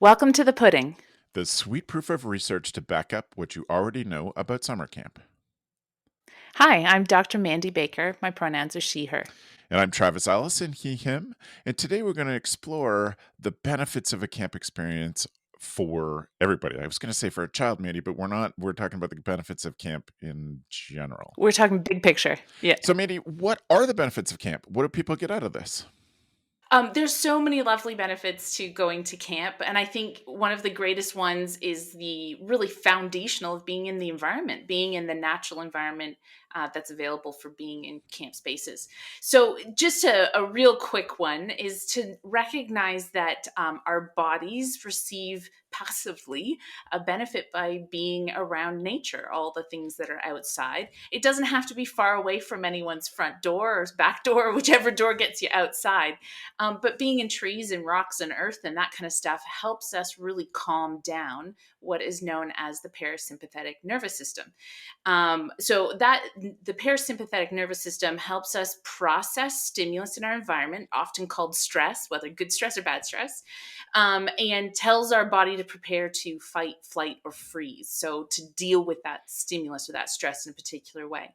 Welcome to the pudding. The sweet proof of research to back up what you already know about summer camp. Hi, I'm Dr. Mandi Baker. My pronouns are she, her. And I'm Travis Allison, he, him. And today we're going to explore the benefits of a camp experience for everybody. I was going to say for a child, maybe, but we're not. We're talking about the benefits of camp in general. We're talking big picture. Yeah. So, Mandy, what are the benefits of camp? What do people get out of this? There's so many lovely benefits to going to camp. And I think one of the greatest ones is the really foundational of being in the environment, being in the natural environment that's available for being in camp spaces. So, just a real quick one is to recognize that our bodies receive passively a benefit by being around nature, all the things that are outside. It doesn't have to be far away from anyone's front door or back door, whichever door gets you outside. But being in trees and rocks and earth and that kind of stuff helps us really calm down what is known as the parasympathetic nervous system. So that the parasympathetic nervous system helps us process stimulus in our environment, often called stress, whether good stress or bad stress, and tells our body to prepare to fight, flight, or freeze. So to deal with that stimulus or that stress in a particular way.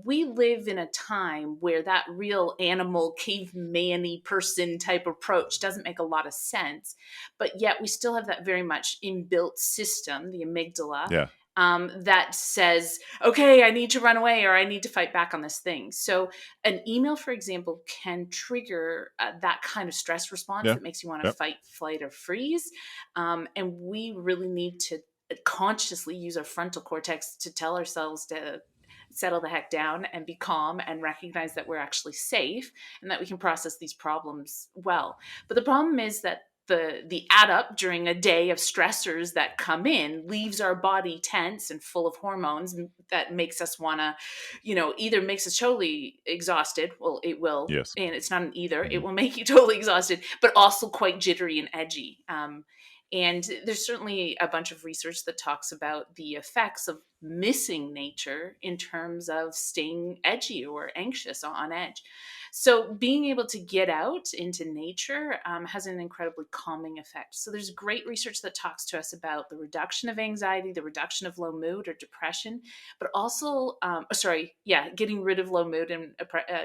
We live in a time where that real animal, caveman-y person type approach doesn't make a lot of sense, but yet we still have that very much inbuilt system, the amygdala, Yeah. that says, okay, I need to run away or I need to fight back on this thing. So, an email, for example, can trigger that kind of stress response Yeah. that makes you want to Yep. fight, flight, or freeze. And we really need to consciously use our frontal cortex to tell ourselves to settle the heck down and be calm and recognize that we're actually safe and that we can process these problems well. But the problem is that the add up during a day of stressors that come in leaves our body tense and full of hormones that makes us want to, either makes us totally exhausted. Well, it will, Yes. and it's not an either. It Mhm. will make you totally exhausted, but also quite jittery and edgy. And there's certainly a bunch of research that talks about the effects of missing nature in terms of staying edgy or anxious on edge. So, being able to get out into nature has an incredibly calming effect. So, there's great research that talks to us about the reduction of anxiety, the reduction of low mood or depression, but also, getting rid of low mood and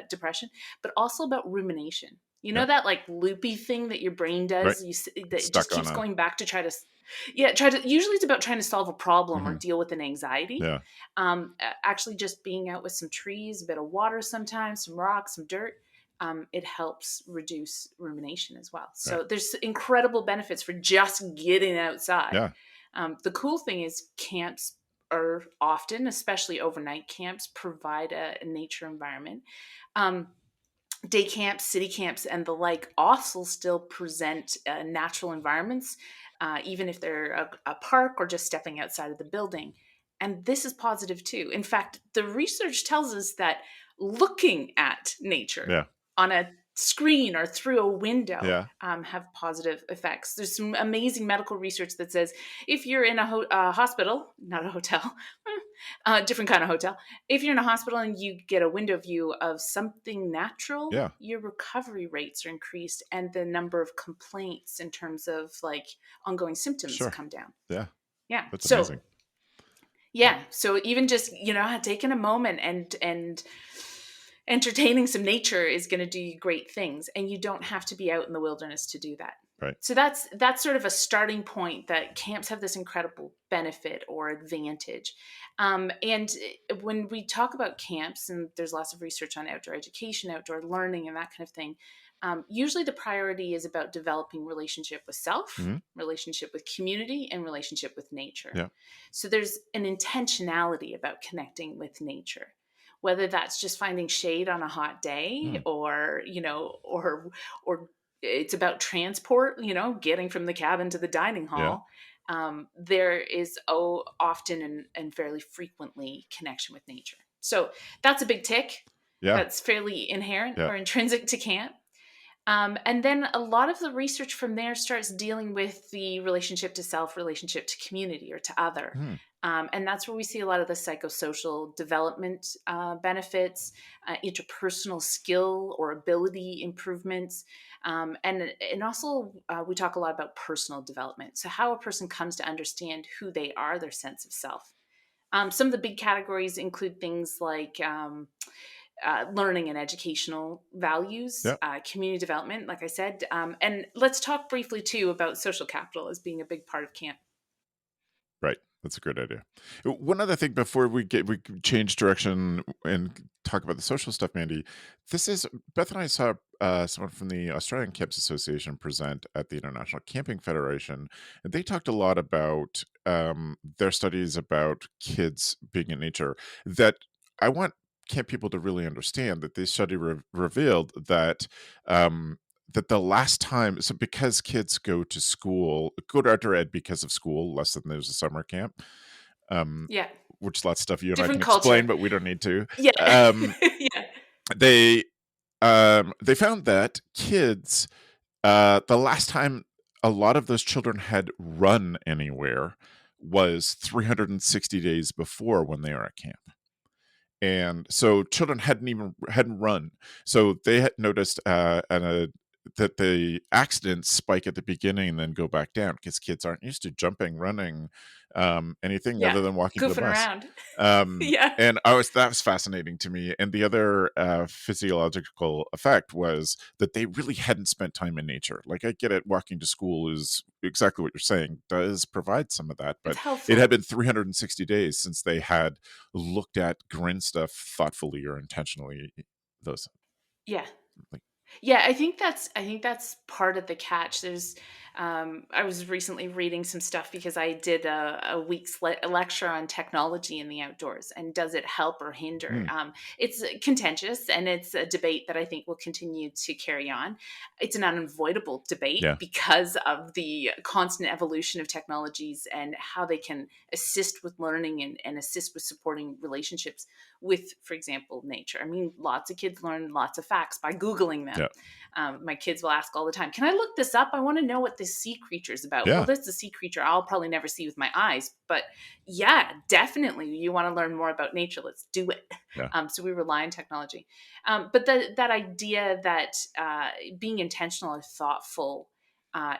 depression, but also about rumination. You know Yep. that like loopy thing that your brain Right. does, that just Stuck on keeps a. going back to try to, yeah, try to. Usually, it's about trying to solve a problem or Mhm. deal with an anxiety. Yeah. Actually, just being out with some trees, a bit of water, sometimes some rocks, some dirt, it helps reduce rumination as well. Right. So there's incredible benefits for just getting outside. Yeah. The cool thing is camps are often, especially overnight camps, provide a nature environment. Um, Day camps, city camps, and the like also still present natural environments, even if they're a park or just stepping outside of the building. And this is positive too. In fact, the research tells us that looking at nature Yeah. on a screen or through a window Yeah. have positive effects. There's some amazing medical research that says if you're in a hospital, not a hotel, different kind of hotel, if you're in a hospital and you get a window view of something natural, Yeah. your recovery rates are increased and the number of complaints in terms of like ongoing symptoms Sure. come down. Yeah. Yeah. That's So, amazing. yeah. So even just, taking a moment and entertaining some nature is going to do you great things, and you don't have to be out in the wilderness to do that. Right. So that's sort of a starting point, that camps have this incredible benefit or advantage. And when we talk about camps, and there's lots of research on outdoor education, outdoor learning, and that kind of thing, usually the priority is about developing relationship with self, Mhm. relationship with community, and relationship with nature. Yeah. So there's an intentionality about connecting with nature, whether that's just finding shade on a hot day, Mm. or or it's about transport, getting from the cabin to the dining Yeah. hall. There is often and fairly frequently connection with nature. So that's a big tick. Yeah. That's fairly inherent Yeah. or intrinsic to camp. And then a lot of the research from there starts dealing with the relationship to self, relationship to community or to other. Hmm. And that's where we see a lot of the psychosocial development benefits, interpersonal skill or ability improvements. And also, we talk a lot about personal development. So, how a person comes to understand who they are, their sense of self. Some of the big categories include things like learning and educational values, Yeah. community development, like I said. And let's talk briefly too about social capital as being a big part of camp. Right. That's a great idea. One other thing before we change direction and talk about the social stuff, Mandy. This is Beth and I saw someone from the Australian Camps Association present at the International Camping Federation, and they talked a lot about their studies about kids being in nature. That I want camp people to really understand that this study revealed that um, that the last time, so because kids go to outdoor ed because of school less than there's a summer camp, um, Yeah, which lots of stuff you and I can different explain, culture. but we don't need to. Yeah, Um, yeah, they they found that kids, the last time a lot of those children had run anywhere was 360 days before when they were at camp. And so children hadn't run, so they had noticed that the accidents spike at the beginning and then go back down because kids aren't used to jumping, running, anything yeah. other than walking to the Goofing bus. around. um, Yeah. and that was fascinating to me. And the other physiological effect was that they really hadn't spent time in nature. Like, I get it, walking to school is exactly what you're saying, does provide some of that, It's but it helpful. had been 360 days since they had looked at green stuff thoughtfully or intentionally. Those, Yeah. like, Yeah, I think that's part of the catch. I was recently reading some stuff because I did a week's a lecture on technology in the outdoors and does it help or hinder? mm, It's contentious and it's a debate that I think will continue to carry on. It's an unavoidable debate yeah, because of the constant evolution of technologies and how they can assist with learning and assist with supporting relationships with, for example, nature. I mean, lots of kids learn lots of facts by Googling them. yeah, My kids will ask all the time, "Can I look this up? I want to know what this sea creature is about." Well, yeah, this is a sea creature I'll probably never see with my eyes, but yeah, definitely, you want to learn more about nature. Let's do it. yeah, So we rely on technology, but that idea that being intentional or thoughtful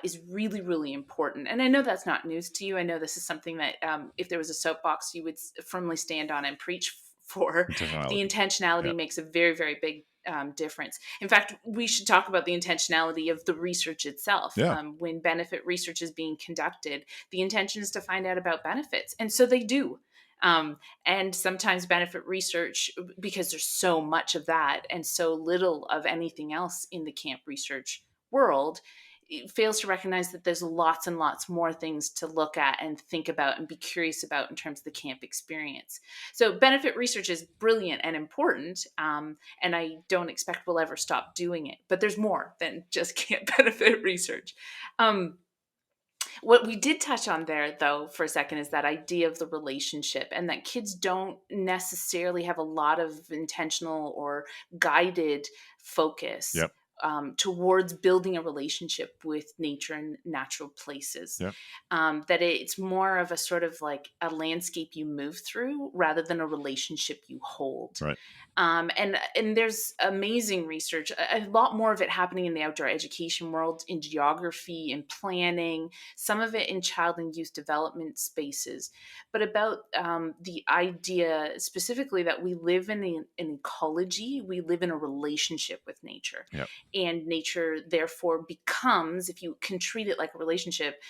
is really, really important. And I know that's not news to you. I know this is something that, if there was a soapbox, you would firmly stand on and preach for. The intentionality. Yeah, intentionality makes a very, very big difference. In fact, we should talk about the intentionality of the research itself. yeah, When benefit research is being conducted, the intention is to find out about benefits. And so they do. And sometimes benefit research, because there's so much of that and so little of anything else in the camp research world, it fails to recognize that there's lots and lots more things to look at and think about and be curious about in terms of the camp experience. So, benefit research is brilliant and important, and I don't expect we'll ever stop doing it. But there's more than just camp benefit research. Um, what we did touch on there, though, for a second, is that idea of the relationship, and that kids don't necessarily have a lot of intentional or guided focus yep, towards building a relationship with nature and natural places. yep, That it's more of a sort of like a landscape you move through rather than a relationship you hold. right, And there's amazing research, a lot more of it happening in the outdoor education world, in geography and planning, some of it in child and youth development spaces, but about the idea specifically that we live in an ecology, we live in a relationship with nature, yep, and nature therefore becomes, if you can treat it like a relationship,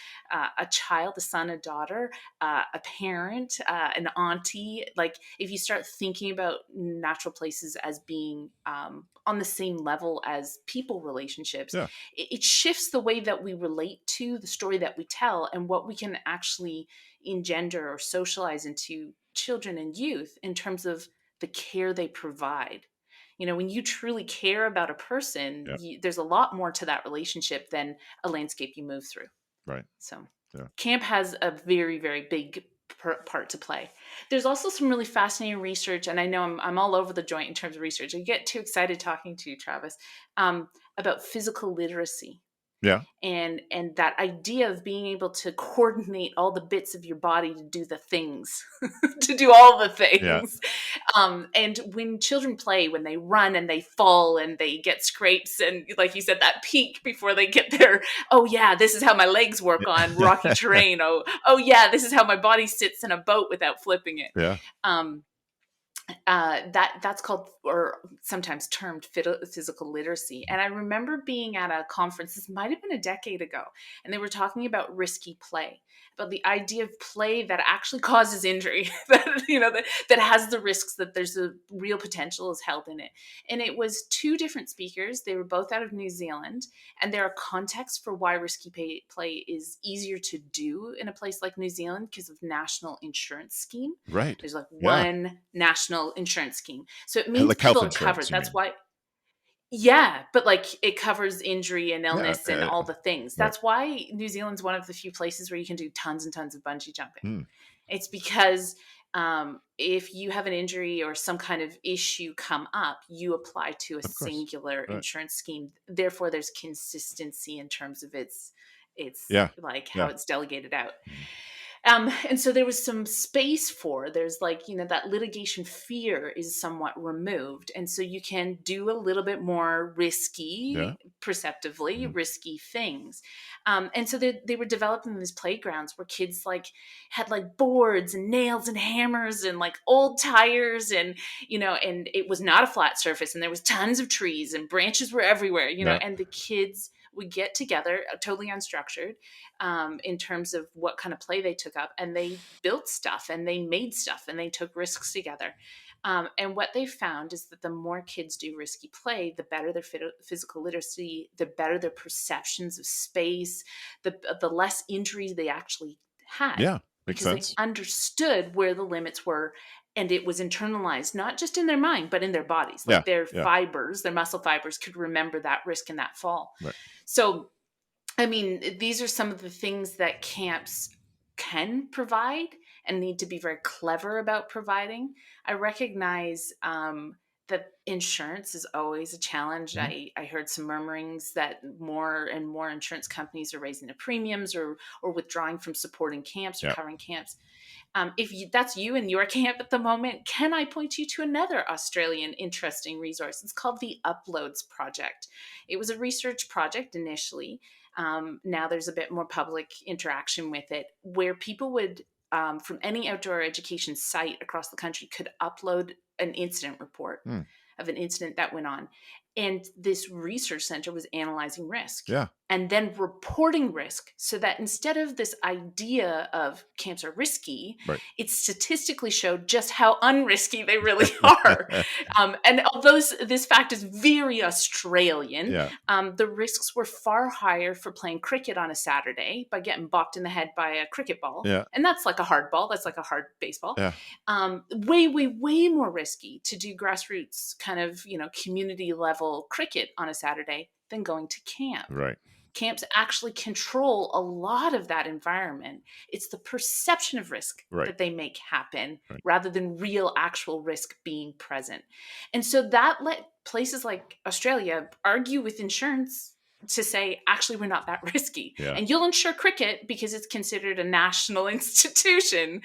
a child, a son, a daughter, a parent, an auntie. Like, if you start thinking about natural places as being on the same level as people relationships, yeah, it shifts the way that we relate to the story that we tell and what we can actually engender or socialize into children and youth in terms of the care they provide. When you truly care about a person, yep, there's a lot more to that relationship than a landscape you move through. right, So, yeah, camp has a very, very big part to play. There's also some really fascinating research, and I know I'm all over the joint in terms of research. I get too excited talking to you, Travis. Um, about physical literacy Yeah. and that idea of being able to coordinate all the bits of your body to do the things, to do all the Yeah. things. And when children play, when they run and they fall and they get scrapes, and like you said, that peak before they get there, oh yeah, this is how my legs work on rocky Yeah. terrain. Oh yeah, this is how my body sits in a boat without flipping it. Yeah. Um, that's called, or sometimes termed, physical literacy. And I remember being at a conference, this might have been a decade ago, and they were talking about risky play, about the idea of play that actually causes injury, that that has the risks, that there's a real potential is held in it. And it was two different speakers. They were both out of New Zealand, and there are contexts for why risky play is easier to do in a place like New Zealand because of national insurance scheme. Right. There's like Yeah. one national insurance scheme. So it means Like health people are covered. insurance, you That's mean? why, yeah, but like it covers injury and Yeah. illness and all the things. Right. That's why New Zealand's one of the few places where you can do tons and tons of bungee jumping. Hmm. It's because if you have an injury or some kind of issue come up, you apply to a Of course. singular Right. insurance scheme. Therefore, there's consistency in terms of its Yeah. like how Yeah. it's delegated out. Mhm. And so there was some space for, there's like, that litigation fear is somewhat removed. And so you can do a little bit more Yeah. risky, perceptively Mhm. risky things. And so they were developing these playgrounds where kids like had like boards and nails and hammers and like old tires and it was not a flat surface and there was tons of trees and branches were everywhere, Yeah. and the kids would get together, totally unstructured, in terms of what kind of play they took up. And they built stuff and they made stuff and they took risks together. And what they found is that the more kids do risky play, the better their physical literacy, the better their perceptions of space, the less injuries they actually had Yeah. Makes because they sense. understood where the limits were, and it was internalized not just in their mind but in their bodies, Yeah. like their Yeah. fibers, their muscle fibers could remember that risk and that fall. Right. So I mean, these are some of the things that camps can provide and need to be very clever about providing. I recognize that insurance is always a challenge. Mhm. I heard some murmurings that more and more insurance companies are raising their premiums or withdrawing from supporting camps or Yeah. covering camps. If that's you in your camp at the moment, can I point you to another Australian interesting resource? It's called the Uploads Project. It was a research project initially. Now there's a bit more public interaction with it, where people would, from any outdoor education site across the country, could upload an incident report Hmm. of an incident that went on. And this research center was analyzing risk Yeah. and then reporting risk, so that instead of this idea of camps are risky, Right. it statistically showed just how unrisky they really are. And although this fact is very Australian, Yeah. the risks were far higher for playing cricket on a Saturday by getting bopped in the head by a cricket ball. Yeah. And that's like a hard ball, that's like a hard baseball. Yeah. Way, way, way more risky to do grassroots kind of, community level cricket on a Saturday than going to camp. Right. Camps actually control a lot of that environment. It's the perception of risk Right. that they make happen Right. rather than real actual risk being present. And so that let places like Australia argue with insurance to say, actually, we're not that risky. Yeah. And you'll insure cricket because it's considered a national institution,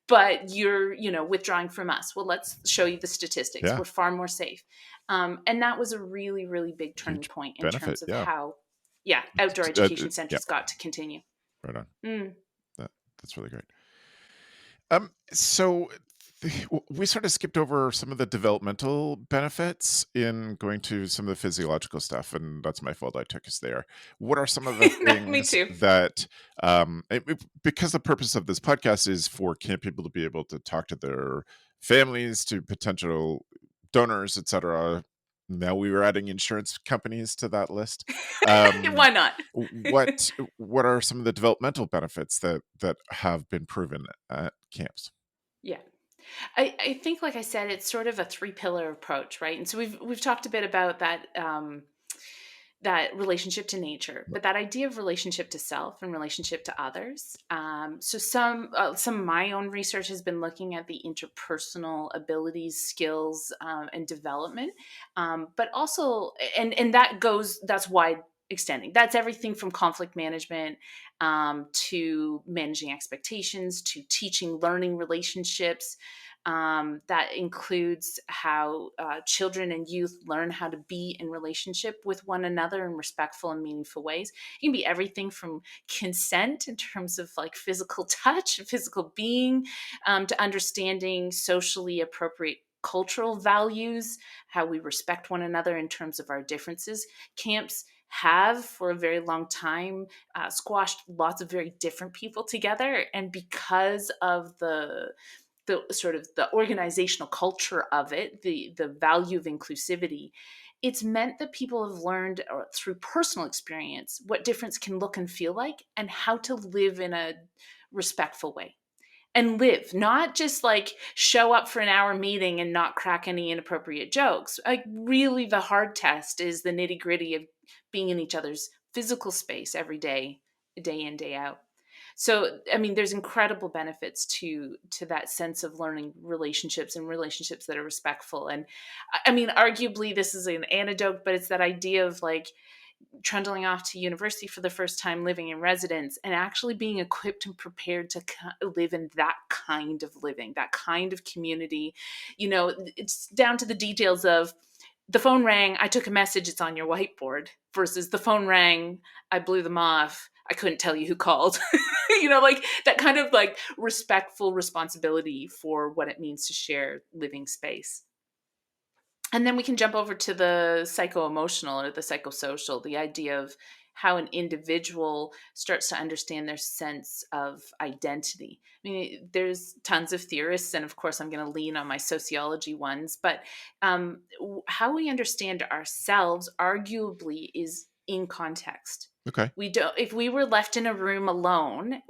but you're, withdrawing from us. Well, let's show you the statistics. Yeah. We're far more safe. And that was a really, really big turning Huge point in benefit. terms of Yeah. how, yeah, outdoor education Yeah. centers got to continue. Right on. Mm. That's really great. So we sort of skipped over some of the developmental benefits in going to some of the physiological stuff, and that's my fault. I took us there. What are some of the Me things too. that, because the purpose of this podcast is for camp people to be able to talk to their families, to potential donors, etc. Now we were adding insurance companies to that list. Why not? What are some of the developmental benefits that have been proven at camps? Yeah. I think, like I said, it's sort of a three pillar approach, right? And so we've talked a bit about that that relationship to nature, Right. but that idea of relationship to self and relationship to others. So some of my own research has been looking at the interpersonal abilities, skills, and development, but also and that's wide extending. That's everything from conflict management, to managing expectations, to teaching, learning relationships. That includes how children and youth learn how to be in relationship with one another in respectful and meaningful ways. It can be everything from consent in terms of like physical touch, physical being, to understanding socially appropriate cultural values, how we respect one another in terms of our differences. Camps have for a very long time squashed lots of very different people together, and because of the sort of the organizational culture of it, the value of inclusivity, it's meant that people have learned through personal experience what difference can look and feel like, and how to live in a respectful way. And live, not just like show up for an hour meeting and not crack any inappropriate jokes. Like, really, the hard test is the nitty gritty of being in each other's physical space every day in, day out. So, I mean, there's incredible benefits to that sense of learning relationships and relationships that are respectful. And I mean, arguably, this is an anecdote, but it's that idea of like trundling off to university for the first time, living in residence, and actually being equipped and prepared to live in that kind of living, that kind of community. You know, it's down to the details of the phone rang, I took a message, it's on your whiteboard, versus the phone rang, I blew them off, I couldn't tell you who called. Like that kind of like respectful responsibility for what it means to share living space. And then we can jump over to the psycho-emotional or the psychosocial, the idea of how an individual starts to understand their sense of identity. I mean, there's tons of theorists, and of course, I'm going to lean on my sociology ones, but how we understand ourselves arguably is in context. Okay. We don't. If we were left in a room alone,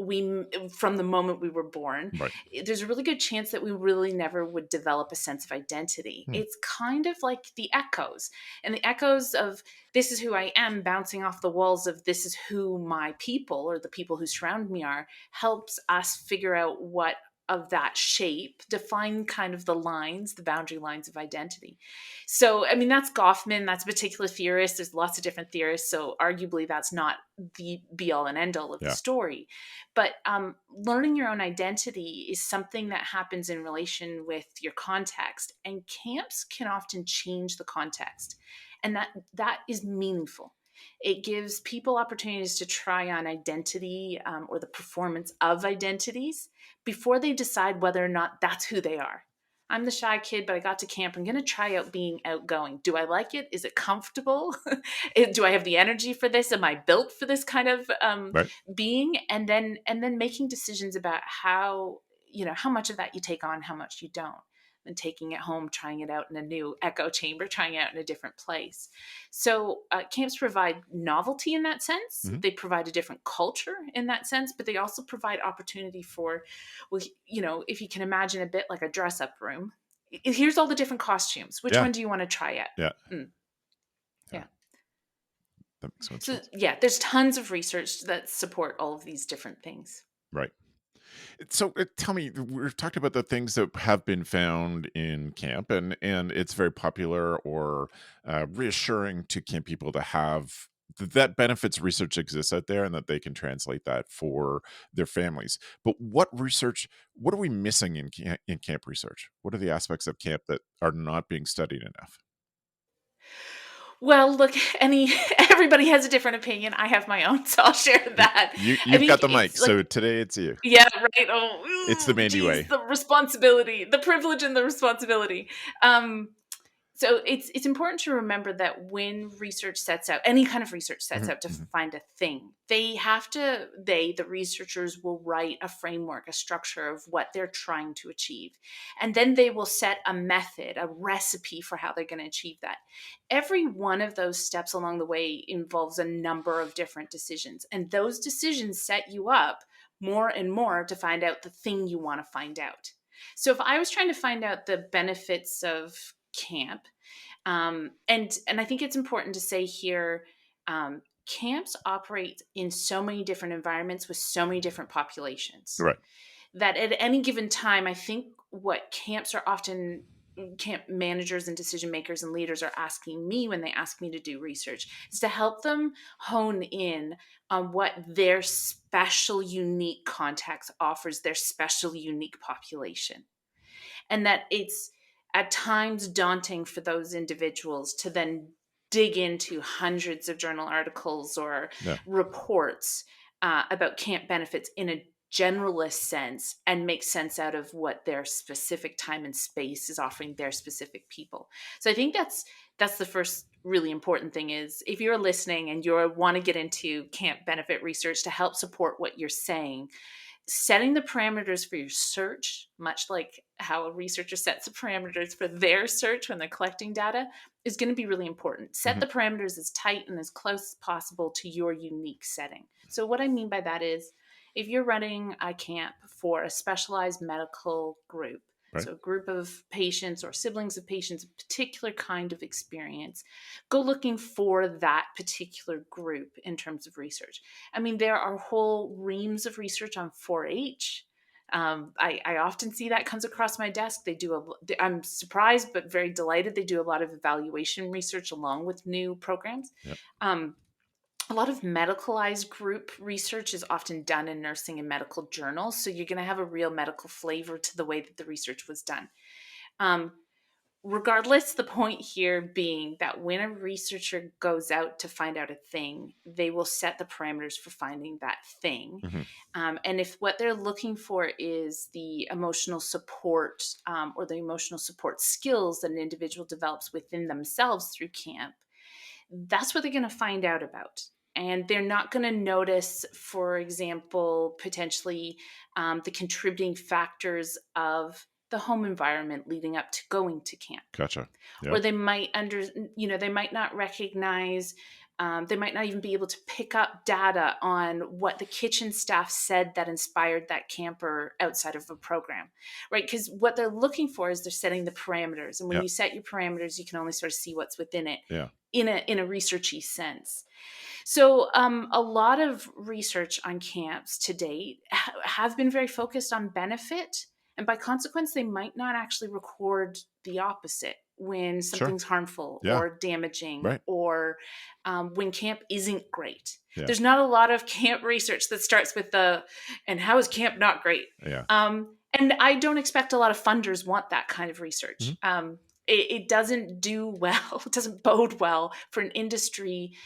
from the moment we were born, Right. there's a really good chance that we really never would develop a sense of identity. Hmm. It's kind of like the echoes, and the echoes of this is who I am bouncing off the walls of this is who my people or the people who surround me are, helps us figure out what of that shape define kind of the lines, the boundary lines of identity. So, I mean, that's Goffman, that's a particular theorist. There's lots of different theorists. So, arguably, that's not the be all and end all of the Yeah. story. But learning your own identity is something that happens in relation with your context. And camps can often change the context. And that is meaningful. It gives people opportunities to try on identity, or the performance of identities before they decide whether or not that's who they are. I'm the shy kid, but I got to camp. I'm going to try out being outgoing. Do I like it? Is it comfortable? Do I have the energy for this? Am I built for this kind of Right. being? And then making decisions about how much of that you take on, how much you don't, and taking it home, trying it out in a new echo chamber, trying it out in a different place. So camps provide novelty in that sense. Hmm. They provide a different culture in that sense, but they also provide opportunity for, well, if you can imagine a bit like a dress up room. Here's all the different costumes. Which Yeah. one do you want to try out? Yeah. Mm, Yeah. yeah. That makes so much So sense. yeah, there's tons of research that support all of these different things. Right. So tell me, we've talked about the things that have been found in camp, and it's very popular or reassuring to camp people to have that benefits research exists out there and that they can translate that for their families. But what are we missing in camp research? What are the aspects of camp that are not being studied enough? Well, look, everybody has a different opinion. I have my own, so I'll share that. I You've think got the it's mic, like, so today it's you. yeah, right. It's the Oh, Mandy geez, way. the responsibility, the privilege, and the responsibility. Um, so it's important to remember that when research sets out, any kind of research sets Mhm, out to mhm. find a thing, the researchers will write a framework, a structure of what they're trying to achieve. And then they will set a method, a recipe for how they're going to achieve that. Every one of those steps along the way involves a number of different decisions. And those decisions set you up more and more to find out the thing you want to find out. So if I was trying to find out the benefits of camp, and I think it's important to say here, Camps operate in so many different environments with so many different populations Right. that at any given time, I think what camps are often camp managers and decision makers and leaders are asking me when they ask me to do research is to help them hone in on what their special unique context offers their special unique population, and that it's at times daunting for those individuals to then dig into hundreds of journal articles or Yeah. reports about camp benefits in a generalist sense and make sense out of what their specific time and space is offering their specific people. So I think that's the first really important thing is if you're listening and you want to get into camp benefit research to help support what you're saying, setting the parameters for your search, much like how a researcher sets the parameters for their search when they're collecting data, is going to be really important. Set Hmm. the parameters as tight and as close as possible to your unique setting. So, what I mean by that is if you're running a camp for a specialized medical group, Right. so a group of patients or siblings of patients, a particular kind of experience, go looking for that particular group in terms of research. I mean, there are whole reams of research on 4-H. I often see that comes across my desk. I'm surprised but very delighted. They do a lot of evaluation research along with new programs. Yep. Um, a lot of medicalized group research is often done in nursing and medical journals. So you're going to have a real medical flavor to the way that the research was done. Um, Regardless, the point here being that when a researcher goes out to find out a thing, they will set the parameters for finding that thing. Hmm. And if what they're looking for is the emotional support or the emotional support skills that an individual develops within themselves through camp, that's what they're going to find out about. And they're not going to notice, for example, potentially the contributing factors of the home environment leading up to going to camp. Gotcha. Or Yep. they might not recognize, they might not even be able to pick up data on what the kitchen staff said that inspired that camper outside of a program, right? Because what they're looking for is they're setting the parameters, and when Yeah. you set your parameters, you can only sort of see what's within it Yeah. in a researchy sense. So, a lot of research on camps to date have been very focused on benefit, and by consequence, they might not actually record the opposite when Sure. something's harmful Yeah. or damaging Right. or when camp isn't great. Yeah. There's not a lot of camp research that starts with and how is camp not great? Yeah. And I don't expect a lot of funders want that kind of research. Hmm. It doesn't do well, it doesn't bode well for an industry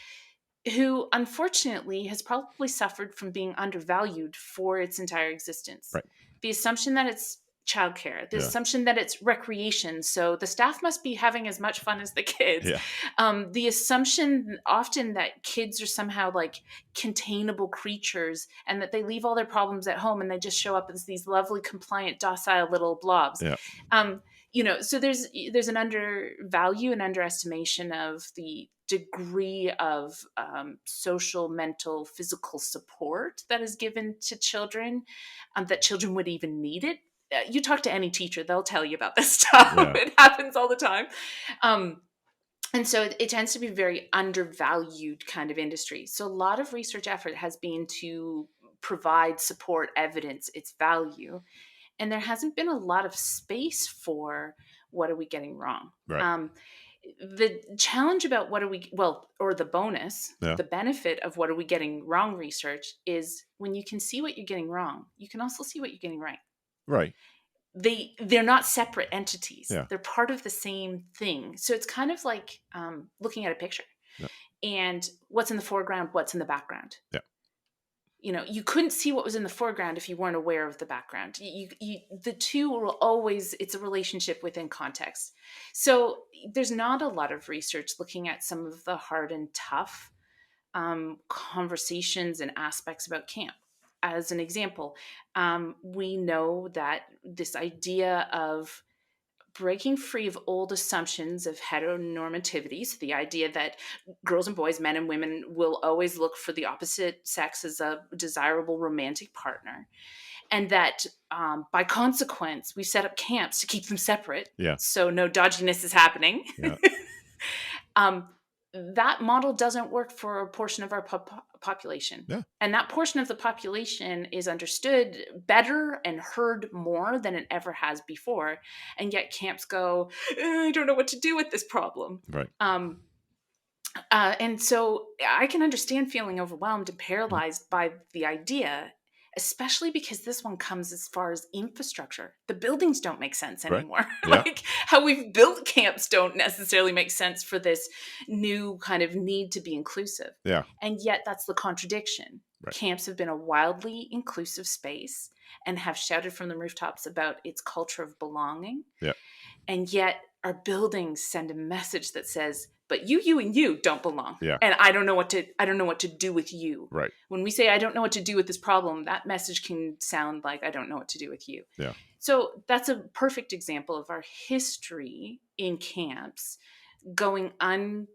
who unfortunately has probably suffered from being undervalued for its entire existence. Right. The assumption that it's childcare, the Yeah. assumption that it's recreation, so the staff must be having as much fun as the kids. Yeah. The assumption often that kids are somehow like containable creatures and that they leave all their problems at home and they just show up as these lovely, compliant, docile little blobs. Yeah. Um, so there's an undervalue and underestimation of the degree of social, mental, physical support that is given to children, that children would even need it. You talk to any teacher, they'll tell you about this stuff. Yeah. It happens all the time. Um, and so it tends to be a very undervalued kind of industry. So a lot of research effort has been to provide support evidence its value, and there hasn't been a lot of space for what are we getting wrong. Right. The challenge about or the bonus, Yeah. the benefit of what are we getting wrong research is when you can see what you're getting wrong, you can also see what you're getting right. Right. They're not separate entities, Yeah. they're part of the same thing. So it's kind of like looking at a picture Yeah. and what's in the foreground, what's in the background. Yeah. You couldn't see what was in the foreground if you weren't aware of the background. The two will always, it's a relationship within context. So there's not a lot of research looking at some of the hard and tough conversations and aspects about camp. As an example, we know that this idea of breaking free of old assumptions of heteronormativity, so the idea that girls and boys, men and women, will always look for the opposite sex as a desirable romantic partner, and that by consequence, we set up camps to keep them separate, Yeah. so no dodginess is happening. Yeah. um, that model doesn't work for a portion of our population. Yeah. And that portion of the population is understood better and heard more than it ever has before. And yet camps go, I don't know what to do with this problem. Right. Um, and so I can understand feeling overwhelmed and Mhm. paralyzed by the idea, especially because this one comes as far as infrastructure. The buildings don't make sense Right. anymore. Yeah. Like how we've built camps don't necessarily make sense for this new kind of need to be inclusive. Yeah. And yet that's the contradiction. Right. Camps have been a wildly inclusive space and have shouted from the rooftops about its culture of belonging, Yeah. and yet our buildings send a message that says, but you and you don't belong, Yeah. and I don't know what to do with you. Right. When we say I don't know what to do with this problem, that message can sound like I don't know what to do with you. Yeah. So that's a perfect example of our history in camps going un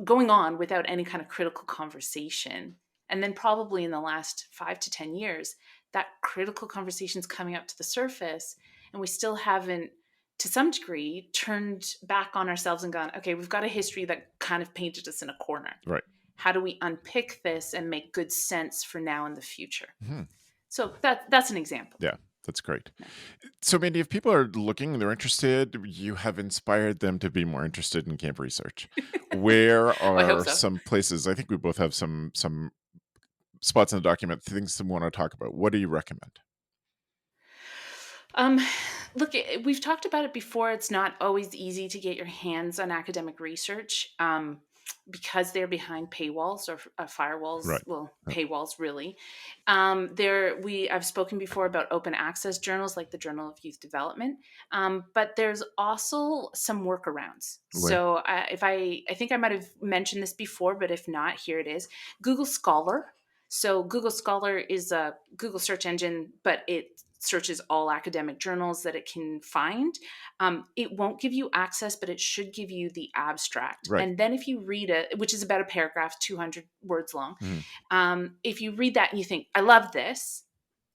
going on without any kind of critical conversation. And then probably in the last 5 to 10 years, that critical conversation's coming up to the surface, and we still haven't, to some degree, turned back on ourselves and gone, okay, we've got a history that kind of painted us in a corner. Right. How do we unpick this and make good sense for now and the future? Mhm. So that's an example. Yeah. That's great. Yeah. So, Mandy, if people are looking, they're interested, you have inspired them to be more interested in camp research. Where Well, I hope are so. some places? I think we both have some spots in the document, things we want to talk about. What do you recommend? Um, Look, we've talked about it before. It's not always easy to get your hands on academic research, because they're behind paywalls or firewalls. Right. Well, Yep. paywalls really. I've spoken before about open access journals like the Journal of Youth Development, but there's also some workarounds. Where? So I think I might have mentioned this before, but if not, here it is: Google Scholar. So Google Scholar is a Google search engine, but it searches all academic journals that it can find. It won't give you access, but it should give you the abstract. Right. And then if you read it, which is about a paragraph, 200 words long, Mhm. if you read that and you think, I love this,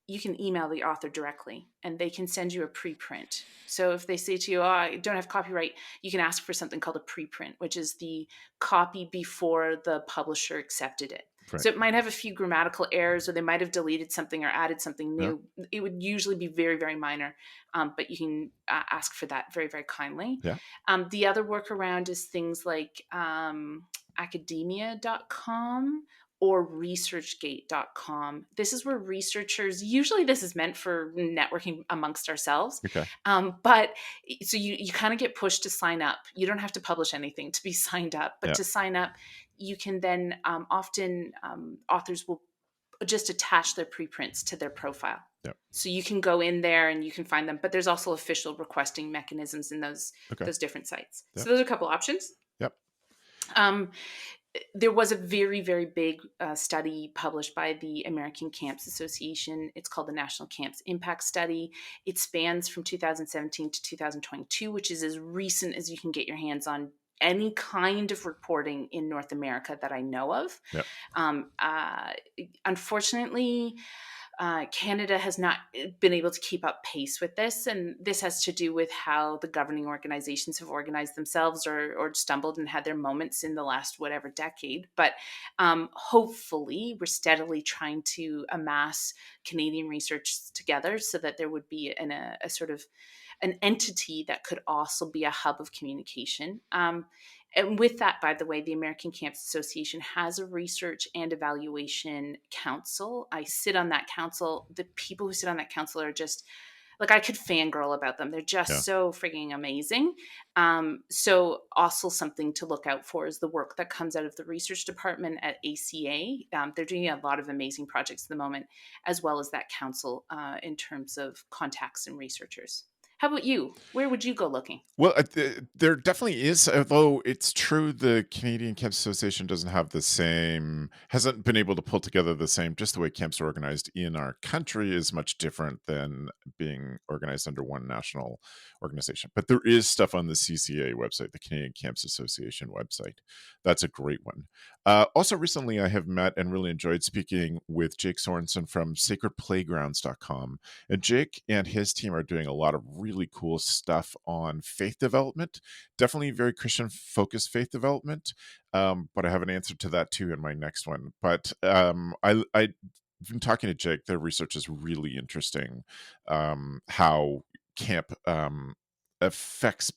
you can email the author directly and they can send you a preprint. So if they say to you, oh, I don't have copyright, you can ask for something called a preprint, which is the copy before the publisher accepted it. Right. So it might have a few grammatical errors, or they might have deleted something or added something Yeah. new. It would usually be very, very minor, but you can ask for that very, very kindly. Yeah. The other workaround is things like academia.com or researchgate.com. This is where researchers, usually this is meant for networking amongst ourselves. Okay. But so you kind of get pushed to sign up. You don't have to publish anything to be signed up, but Yeah. to sign up, you can then often authors will just attach their preprints to their profile. Yeah. So you can go in there and you can find them, but there's also official requesting mechanisms in Okay. those different sites. Yeah. So those are a couple options. Yep. Um, there was a very, very big study published by the American Camps Association. It's called the National Camps Impact Study. It spans from 2017 to 2022, which is as recent as you can get your hands on any kind of reporting in North America that I know of. Yep. Um, uh, Unfortunately, Canada has not been able to keep up pace with this, and this has to do with how the governing organizations have organized themselves or stumbled and had their moments in the last whatever decade. But hopefully, we're steadily trying to amass Canadian research together so that there would be a sort of an entity that could also be a hub of communication. And with that, by the way, the American Camps Association has a research and evaluation council. I sit on that council. The people who sit on that council are just like, I could fangirl about them. They're Yeah. just so freaking amazing. So also something to look out for is the work that comes out of the research department at ACA. They're doing a lot of amazing projects at the moment, as well as that council in terms of contacts and researchers. How about you? Where would you go looking? Well, there definitely is, although it's true the Canadian Camps Association doesn't have the same, hasn't been able to pull together the same, just the way camps are organized in our country is much different than being organized under one national organization. But there is stuff on the CCA website, the Canadian Camps Association website. That's a great one. Also, recently I have met and really enjoyed speaking with Jake Sorensen from sacredplaygrounds.com. And Jake and his team are doing a lot of really cool stuff on faith development, definitely very Christian focused faith development. But I have an answer to that too in my next one. But I from talking to Jake, their research is really interesting. How camp affects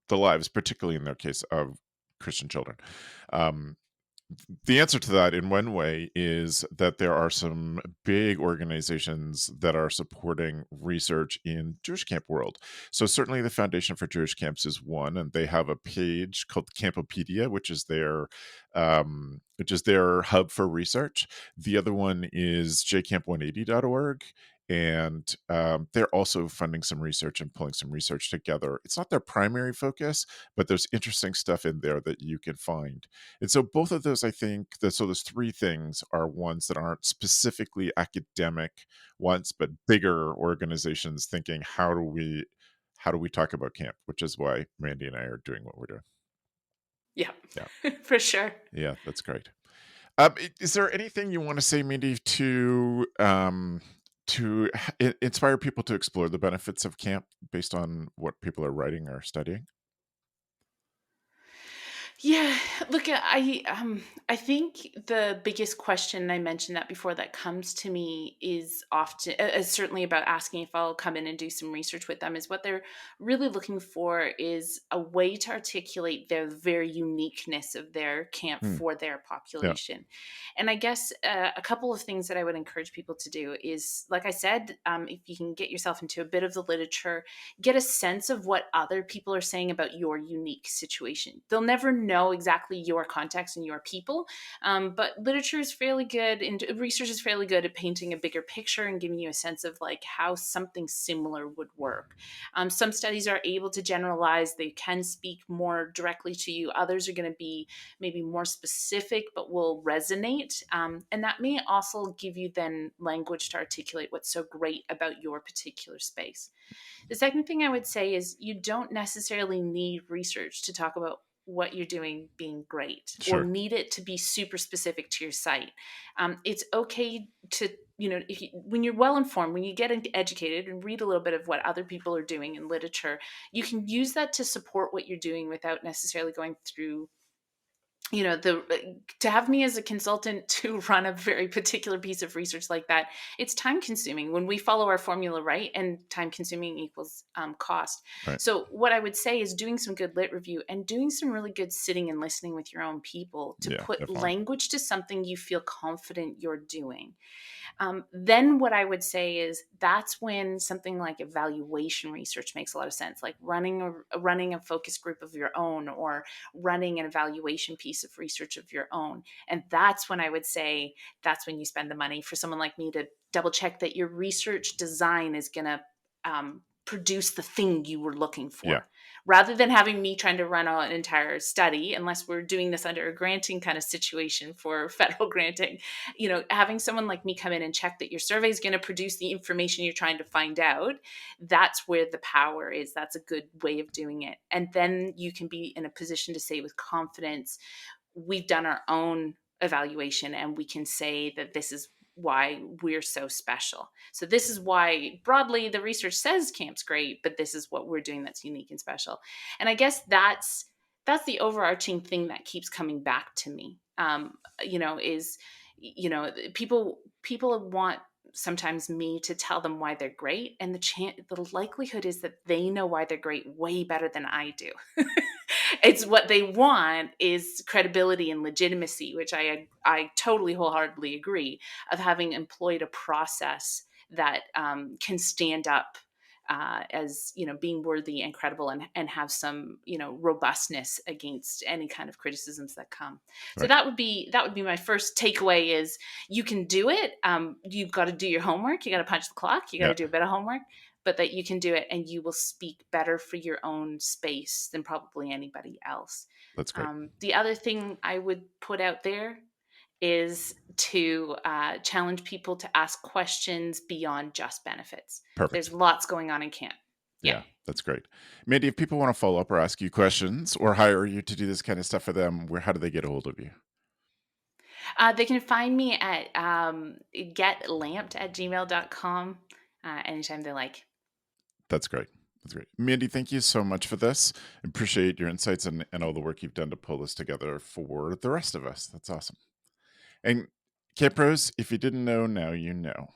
the lives, particularly in their case of Christian children. Um, the answer to that, in one way, is that there are some big organizations that are supporting research in Jewish camp world. So certainly the Foundation for Jewish Camps is one, and they have a page called Campopedia, which is their hub for research. The other one is jcamp180.org. And they're also funding some research and pulling some research together. It's not their primary focus, but there's interesting stuff in there that you can find. And so both of those, I think, so those three things are ones that aren't specifically academic ones, but bigger organizations thinking, how do we talk about camp? Which is why Mandy and I are doing what we're doing. Yeah, Yeah, for sure. yeah, that's great. Is there anything you want to say, Mandy, to inspire people to explore the benefits of camp based on what people are writing or studying? Yeah, look, I think the biggest question, I mentioned that before, that comes to me is often, certainly about asking if I'll come in and do some research with them, is what they're really looking for is a way to articulate their very uniqueness of their camp Hmm, for their yeah, population. And I guess a couple of things that I would encourage people to do is, like I said, if you can get yourself into a bit of the literature, get a sense of what other people are saying about your unique situation. They'll never know exactly your context and your people, but literature is fairly good, and research is fairly good at painting a bigger picture and giving you a sense of like how something similar would work. Some studies are able to generalize; they can speak more directly to you. Others are going to be maybe more specific, but will resonate, and that may also give you then language to articulate what's so great about your particular space. The second thing I would say is you don't necessarily need research to talk about what you're doing being great, or sure. need it to be super specific to your site. It's okay to, when you're well informed, when you get educated and read a little bit of what other people are doing in literature, you can use that to support what you're doing without necessarily going through, to have me as a consultant to run a very particular piece of research like that. It's time consuming when we follow our formula right, and time consuming equals cost. Right. So what I would say is doing some good lit review and doing some really good sitting and listening with your own people to Yeah, put definitely. language to something you feel confident you're doing. Then what I would say is that's when something like evaluation research makes a lot of sense, like running a focus group of your own, or running an evaluation piece of research of your own. And that's when I would say that's when you spend the money for someone like me to double check that your research design is going to produce the thing you were looking Yeah, for, rather than having me trying to run an entire study, unless we're doing this under a granting kind of situation for federal granting. Having someone like me come in and check that your survey is going to produce the information you're trying to find out, that's where the power is. That's a good way of doing it. And then you can be in a position to say with confidence, we've done our own evaluation and we can say that this is why we're so special. So this is why broadly the research says camp's great, but this is what we're doing that's unique and special. And I guess that's the overarching thing that keeps coming back to me. Is people want sometimes me to tell them why they're great, and the likelihood is that they know why they're great way better than I do. It's what they want is credibility and legitimacy, which I totally wholeheartedly agree, of having employed a process that can stand up as being worthy and credible, and have some robustness against any kind of criticisms that come. So right. that would be my first takeaway: is you can do it. You've got to do your homework, you got to punch the clock, you got Yeah, to do a bit of homework, but that you can do it, and you will speak better for your own space than probably anybody else. that's great. The other thing I would put out there is to challenge people to ask questions beyond just benefits. There's Perfect. lots going on in camp. Yeah. Yeah, that's great. Mandy, if people want to follow up or ask you questions or hire you to do this kind of stuff for them, how do they get a hold of you? They can find me at getlamped@gmail.com anytime they like. That's great. That's great. Mandy, thank you so much for this. Appreciate your insights and all the work you've done to pull this together for the rest of us. That's awesome. And Camp Pros, if you didn't know, now you know.